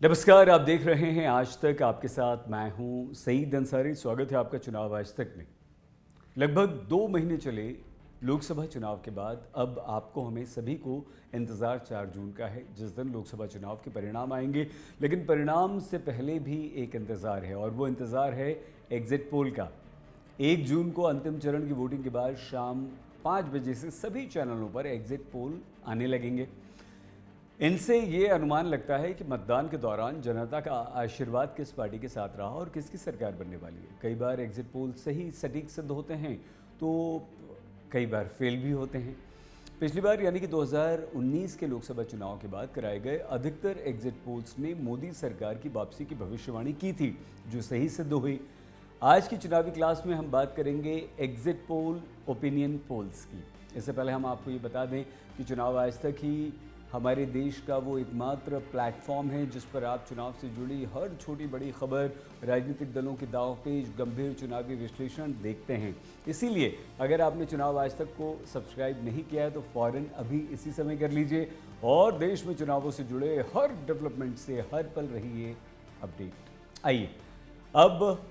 नमस्कार, आप देख रहे हैं आज तक। आपके साथ मैं हूं सईद अंसारी। स्वागत है आपका चुनाव आज तक में। लगभग 2 महीने चले लोकसभा चुनाव के बाद अब आपको हमें सभी को इंतज़ार 4 जून का है, जिस दिन लोकसभा चुनाव के परिणाम आएंगे। लेकिन परिणाम से पहले भी एक इंतज़ार है और वो इंतज़ार है एग्जिट पोल का। 1 जून को अंतिम चरण की वोटिंग के बाद शाम 5 बजे से सभी चैनलों पर एग्जिट पोल आने लगेंगे। इनसे ये अनुमान लगता है कि मतदान के दौरान जनता का आशीर्वाद किस पार्टी के साथ रहा और किसकी सरकार बनने वाली है। कई बार एग्जिट पोल सही सटीक सिद्ध होते हैं तो कई बार फेल भी होते हैं। पिछली बार यानी कि 2019 के लोकसभा चुनाव के बाद कराए गए अधिकतर एग्जिट पोल्स ने मोदी सरकार की वापसी की भविष्यवाणी की थी, जो सही सिद्ध हुई। आज की चुनावी क्लास में हम बात करेंगे एग्जिट पोल ओपिनियन पोल्स की। इससे पहले हम आपको ये बता दें कि चुनाव आज तक ही हमारे देश का वो एकमात्र प्लेटफॉर्म है जिस पर आप चुनाव से जुड़ी हर छोटी बड़ी खबर, राजनीतिक दलों के दांवपेच, गंभीर चुनावी विश्लेषण देखते हैं। इसीलिए अगर आपने चुनाव आज तक को सब्सक्राइब नहीं किया है तो फ़ौरन अभी इसी समय कर लीजिए और देश में चुनावों से जुड़े हर डेवलपमेंट से हर पल रहिए अपडेट। आइए अब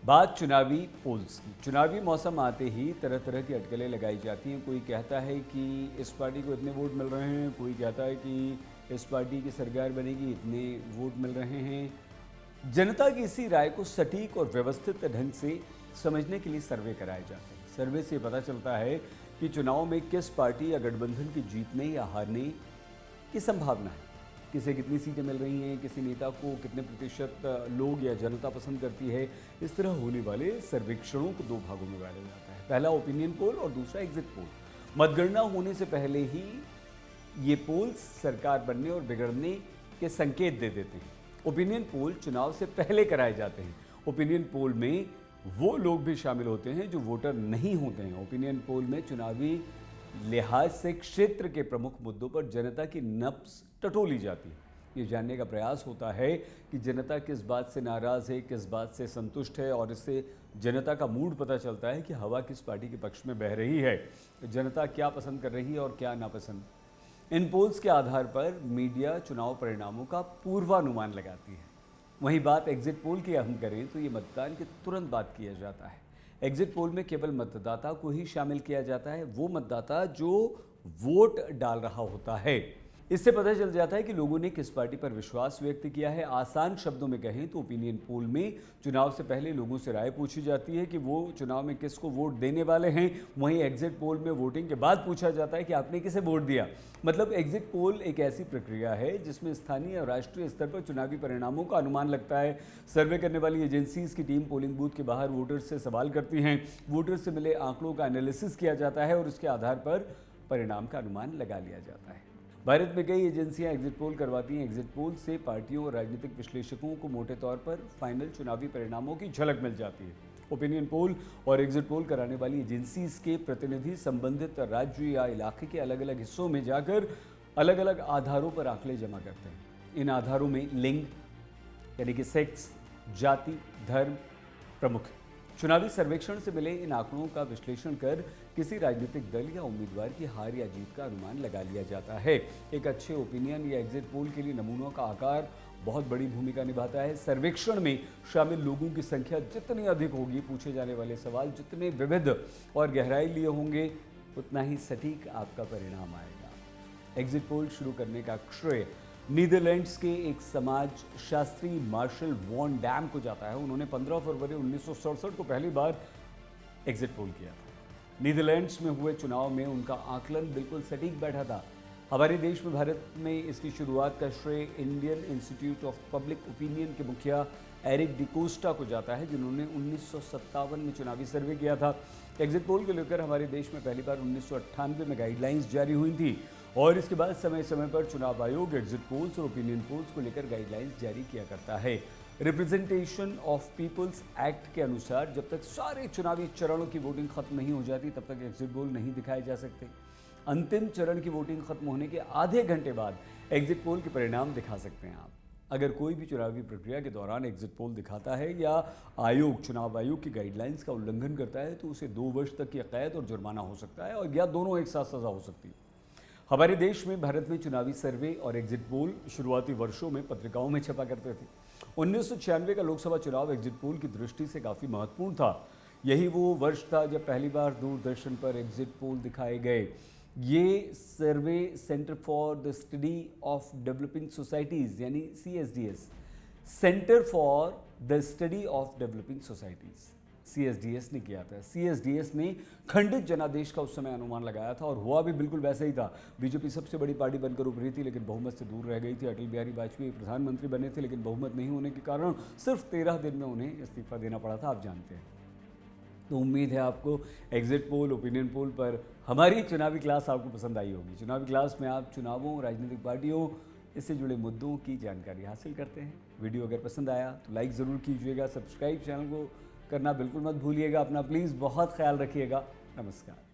बात चुनावी पोल्स की। चुनावी मौसम आते ही तरह तरह की अटकलें लगाई जाती हैं। कोई कहता है कि इस पार्टी को इतने वोट मिल रहे हैं, कोई कहता है कि इस पार्टी की सरकार बनेगी, इतने वोट मिल रहे हैं। जनता की इसी राय को सटीक और व्यवस्थित ढंग से समझने के लिए सर्वे कराए जाते हैं। सर्वे से पता चलता है कि चुनाव में किस पार्टी या गठबंधन की जीतने या हारने की संभावना है, किसे कितनी सीटें मिल रही हैं, किसी नेता को कितने प्रतिशत लोग या जनता पसंद करती है। इस तरह होने वाले सर्वेक्षणों को 2 भागों में बांटा जाता है। पहला ओपिनियन पोल और दूसरा एग्जिट पोल। मतगणना होने से पहले ही ये पोल्स सरकार बनने और बिगड़ने के संकेत दे देते हैं। ओपिनियन पोल चुनाव से पहले कराए जाते हैं। ओपिनियन पोल में वो लोग भी शामिल होते हैं जो वोटर नहीं होते हैं। ओपिनियन पोल में चुनावी लिहाज से क्षेत्र के प्रमुख मुद्दों पर जनता की नब्ज टटोली जाती है। ये जानने का प्रयास होता है कि जनता किस बात से नाराज़ है, किस बात से संतुष्ट है, और इससे जनता का मूड पता चलता है कि हवा किस पार्टी के पक्ष में बह रही है, जनता क्या पसंद कर रही है और क्या नापसंद। इन पोल्स के आधार पर मीडिया चुनाव परिणामों का पूर्वानुमान लगाती है। वहीं बात एग्जिट पोल की हम करें तो ये मतदान के तुरंत बाद किया जाता है। एग्जिट पोल में केवल मतदाता को ही शामिल किया जाता है, वो मतदाता जो वोट डाल रहा होता है। इससे पता चल जाता है कि लोगों ने किस पार्टी पर विश्वास व्यक्त किया है। आसान शब्दों में कहें तो ओपिनियन पोल में चुनाव से पहले लोगों से राय पूछी जाती है कि वो चुनाव में किसको वोट देने वाले हैं। वहीं एग्जिट पोल में वोटिंग के बाद पूछा जाता है कि आपने किसे वोट दिया। मतलब एग्जिट पोल एक ऐसी प्रक्रिया है जिसमें स्थानीय और राष्ट्रीय स्तर पर चुनावी परिणामों का अनुमान लगता है। सर्वे करने वाली एजेंसीज की टीम पोलिंग बूथ के बाहर वोटर्स से सवाल करती हैं। वोटर्स से मिले आंकड़ों का एनालिसिस किया जाता है और उसके आधार पर परिणाम का अनुमान लगा लिया जाता है। भारत में कई एजेंसियां एग्जिट पोल करवाती हैं। एग्जिट पोल से पार्टियों और राजनीतिक विश्लेषकों को मोटे तौर पर फाइनल चुनावी परिणामों की झलक मिल जाती है। ओपिनियन पोल और एग्जिट पोल कराने वाली एजेंसीज के प्रतिनिधि संबंधित राज्य या इलाके के अलग अलग हिस्सों में जाकर अलग अलग आधारों पर आंकड़े जमा करते हैं। इन आधारों में लिंग यानी कि सेक्स, जाति, धर्म प्रमुख है। चुनावी सर्वेक्षण से मिले इन आंकड़ों का विश्लेषण कर किसी राजनीतिक दल या उम्मीदवार की हार या जीत का अनुमान लगा लिया जाता है। एक अच्छे ओपिनियन या एग्जिट पोल के लिए नमूनों का आकार बहुत बड़ी भूमिका निभाता है। सर्वेक्षण में शामिल लोगों की संख्या जितनी अधिक होगी, पूछे जाने वाले सवाल जितने विविध और गहराई लिए होंगे, उतना ही सटीक आपका परिणाम आएगा। एग्जिट पोल शुरू करने का श्रेय नीदरलैंड्स के एक समाज शास्त्री मार्शल वॉन डैम को जाता है। उन्होंने 15 फरवरी 1967 को पहली बार एग्जिट पोल किया था। नीदरलैंड्स में हुए चुनाव में उनका आकलन बिल्कुल सटीक बैठा था। हमारे देश में भारत में इसकी शुरुआत का श्रेय Indian institute of public opinion के मुखिया एरिक डिकोस्टा को जाता है, जिन्होंने 1957 में चुनावी सर्वे किया था। एग्जिट पोल को लेकर हमारे देश में पहली बार 1998 में गाइडलाइंस जारी हुई थी और इसके बाद समय समय पर चुनाव आयोग एग्जिट पोल्स और ओपिनियन पोल्स को लेकर गाइडलाइंस जारी किया करता है। रिप्रेजेंटेशन ऑफ पीपल्स एक्ट के अनुसार जब तक सारे चुनावी चरणों की वोटिंग खत्म नहीं हो जाती तब तक एग्जिट पोल नहीं दिखाए जा सकते। अंतिम चरण की वोटिंग खत्म होने के आधे घंटे बाद एग्जिट पोल के परिणाम दिखा सकते हैं आप। अगर कोई भी चुनावी प्रक्रिया के दौरान एग्जिट पोल दिखाता है या चुनाव आयोग की गाइडलाइंस का उल्लंघन करता है तो उसे 2 वर्ष तक की कैद और जुर्माना हो सकता है और या दोनों एक साथ सजा हो सकती है। हमारे देश में भारत में चुनावी सर्वे और एग्जिट पोल शुरुआती वर्षों में पत्रिकाओं में छपा करते थे। 1996 का लोकसभा चुनाव एग्जिट पोल की दृष्टि से काफ़ी महत्वपूर्ण था। यही वो वर्ष था जब पहली बार दूरदर्शन पर एग्जिट पोल दिखाए गए। ये survey centre for the study of developing societies यानी CSDS, centre for the study of developing societies, CSDS ने किया था। CSDS ने खंडित जनादेश का उस समय अनुमान लगाया था और हुआ भी बिल्कुल वैसे ही था। बीजेपी सबसे बड़ी पार्टी बनकर उभरी थी लेकिन बहुमत से दूर रह गई थी। अटल बिहारी वाजपेयी प्रधानमंत्री बने थे लेकिन बहुमत नहीं होने के कारण सिर्फ 13 दिन में उन्हें इस्तीफा देना पड़ा था, आप जानते हैं। तो उम्मीद है आपको एग्जिट पोल, ओपिनियन पोल पर हमारी चुनावी क्लास आपको पसंद आई होगी। चुनावी क्लास में आप चुनावों, राजनीतिक पार्टियों, इससे जुड़े मुद्दों की जानकारी हासिल करते हैं। वीडियो अगर पसंद आया तो लाइक ज़रूर कीजिएगा, सब्सक्राइब चैनल को करना बिल्कुल मत भूलिएगा। अपना प्लीज़ बहुत ख्याल रखिएगा। नमस्कार।